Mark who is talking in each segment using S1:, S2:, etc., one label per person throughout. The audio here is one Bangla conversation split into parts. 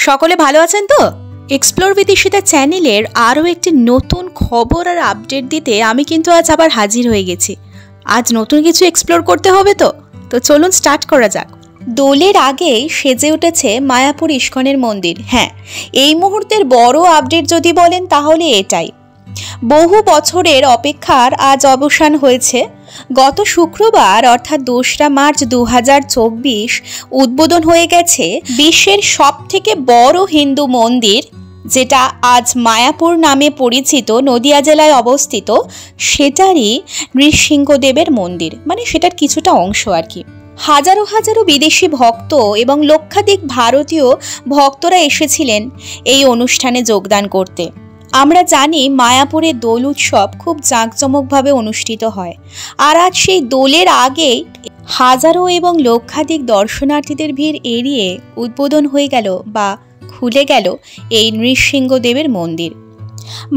S1: সকলে ভালো আছেন তো? এক্সপ্লোর উইথ ঈশিতা চ্যানেলের আরও একটি নতুন খবর আর আপডেট দিতে আমি কিন্তু আজ আবার হাজির হয়ে গেছি। আজ নতুন কিছু এক্সপ্লোর করতে হবে তো চলুন স্টার্ট করা যাক। দোলের আগেই সেজে উঠেছে মায়াপুর ইস্কনের মন্দির। হ্যাঁ, এই মুহূর্তের বড় আপডেট যদি বলেন তাহলে এটাই। বহু বছরের অপেক্ষার আজ অবসান হয়েছে। গত শুক্রবার অর্থাৎ 2রা মার্চ 2024 উদ্বোধন হয়ে গেছে বিশ্বের সবথেকে বড় হিন্দু মন্দির, যেটা আজ মায়াপুর নামে পরিচিত, নদিয়া জেলায় অবস্থিত। সেটারই নৃসিংহদেবের মন্দির, মানে সেটার কিছুটা অংশ আর কি। হাজারো হাজারো বিদেশি ভক্ত এবং লক্ষাধিক ভারতীয় ভক্তরা এসেছিলেন এই অনুষ্ঠানে যোগদান করতে। আমরা জানি মায়াপুরে দোল উৎসব খুব জাঁকজমকভাবে অনুষ্ঠিত হয়, আর আজ সেই দোলের আগেই হাজারো এবং লক্ষাধিক দর্শনার্থীদের ভিড় এড়িয়ে উদ্বোধন হয়ে গেল বা খুলে গেল এই নৃসিংহদেবের মন্দির।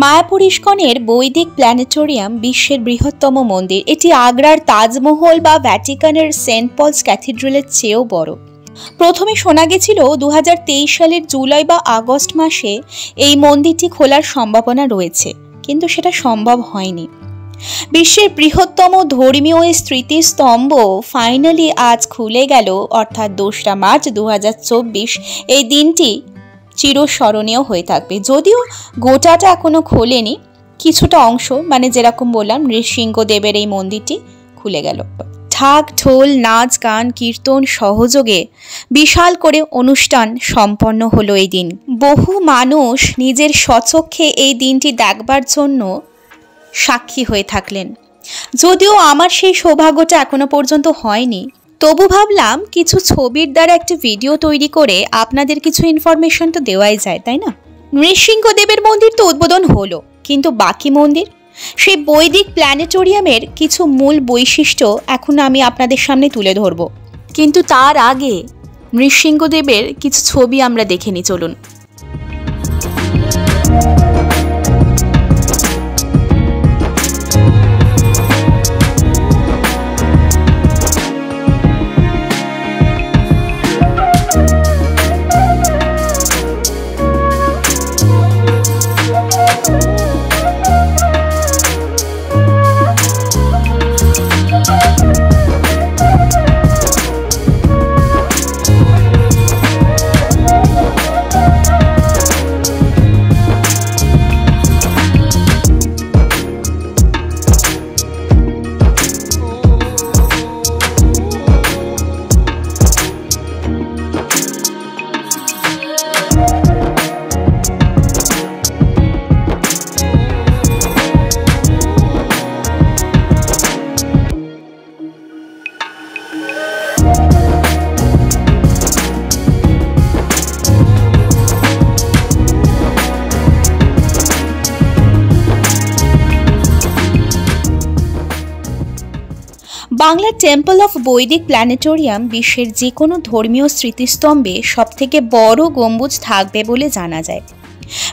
S1: মায়াপুর ইস্কনের বৈদিক প্ল্যানেটোরিয়াম বিশ্বের বৃহত্তম মন্দির। এটি আগ্রার তাজমহল বা ভ্যাটিকানের সেন্ট পলস ক্যাথিড্রালের চেয়েও বড়। প্রথমে শোনা গেছিল 2023 সালের জুলাই বা আগস্ট মাসে এই মন্দিরটি খোলার সম্ভাবনা রয়েছে, কিন্তু সেটা সম্ভব হয়নি। বিশ্বের বৃহত্তম ধর্মীয় স্মৃতিস্তম্ভ ফাইনালি আজ খুলে গেল, অর্থাৎ 2রা মার্চ 2024। এই দিনটি চিরস্মরণীয় হয়ে থাকবে। যদিও গোটাটা এখনো খোলেনি, কিছুটা অংশ, মানে যেরকম বললাম নৃসিংহদেবের এই মন্দিরটি খুলে গেল। ঢাক ঢোল নাচ গান কীর্তন সহযোগে বিশাল করে অনুষ্ঠান সম্পন্ন হলো এই দিন। বহু মানুষ নিজের স্বচক্ষে এই দিনটি দেখবার জন্য সাক্ষী হয়ে থাকলেন। যদিও আমার সেই সৌভাগ্যটা এখনো পর্যন্ত হয়নি, তবু ভাবলাম কিছু ছবির দ্বারা একটা ভিডিও তৈরি করে আপনাদের কিছু ইনফরমেশন তো দেওয়াই যায়, তাই না? নৃসিংহদেবের মন্দির তো উদ্বোধন হলো, কিন্তু বাকি মন্দির, সেই বৈদিক প্ল্যানেটোরিয়ামের কিছু মূল বৈশিষ্ট্য এখন আমি আপনাদের সামনে তুলে ধরব। কিন্তু তার আগে নৃসিংহদেবের কিছু ছবি আমরা দেখে নিই, চলুন। বাংলার টেম্পল অফ বৈদিক প্ল্যানেটোরিয়াম বিশ্বের যে কোনো ধর্মীয় স্মৃতিস্তম্ভে সবথেকে বড় গম্বুজ থাকবে বলে জানা যায়।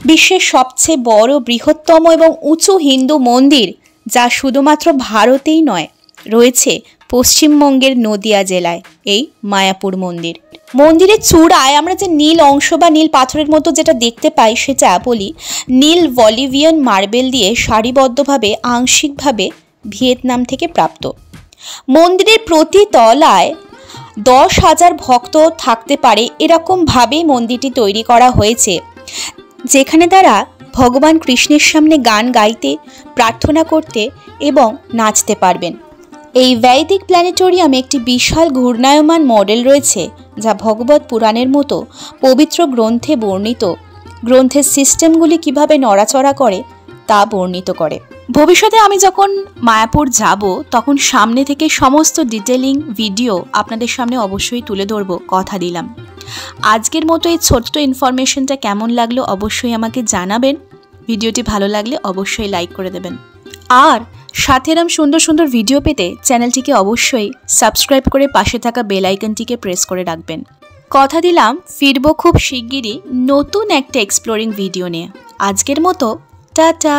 S1: বিশ্বের সবচেয়ে বড় বৃহত্তম এবং উঁচু হিন্দু মন্দির, যা শুধুমাত্র ভারতেই নয়, রয়েছে পশ্চিমবঙ্গের নদিয়া জেলায় এই মায়াপুর মন্দির। মন্দিরের চূড়ায় আমরা যে নীল অংশ বা নীল পাথরের মতো যেটা দেখতে পাই, সেটা বলি নীল বলিভিয়ান মার্বেল দিয়ে সারিবদ্ধভাবে আংশিকভাবে ভিয়েতনাম থেকে প্রাপ্ত। মন্দিরের প্রতি তলায় 10,000 ভক্ত থাকতে পারে এরকমভাবেই মন্দিরটি তৈরি করা হয়েছে, যেখানে তারা ভগবান কৃষ্ণের সামনে গান গাইতে, প্রার্থনা করতে এবং নাচতে পারবেন। এই বৈদিক প্ল্যানেটোরিয়ামে একটি বিশাল ঘূর্ণায়মান মডেল রয়েছে, যা ভগবত পুরাণের মতো পবিত্র গ্রন্থে বর্ণিত গ্রন্থের সিস্টেমগুলি কিভাবে নড়াচড়া করে তা বর্ণিত করে। ভবিষ্যতে আমি যখন মায়াপুর যাব, তখন সামনে থেকে সমস্ত ডিটেলিং ভিডিও আপনাদের সামনে অবশ্যই তুলে ধরব, কথা দিলাম। আজকের মতো এই ছোট্ট ইনফরমেশনটা কেমন লাগলো অবশ্যই আমাকে জানাবেন। ভিডিওটি ভালো লাগলে অবশ্যই লাইক করে দেবেন, আর সাথে এরকম সুন্দর সুন্দর ভিডিও পেতে চ্যানেলটিকে অবশ্যই সাবস্ক্রাইব করে পাশে থাকা বেল আইকনটিকে প্রেস করে রাখবেন। কথা দিলাম ফিরবো খুব শিগগিরই নতুন একটা এক্সপ্লোরিং ভিডিও নিয়ে। আজকের মতো টাটা।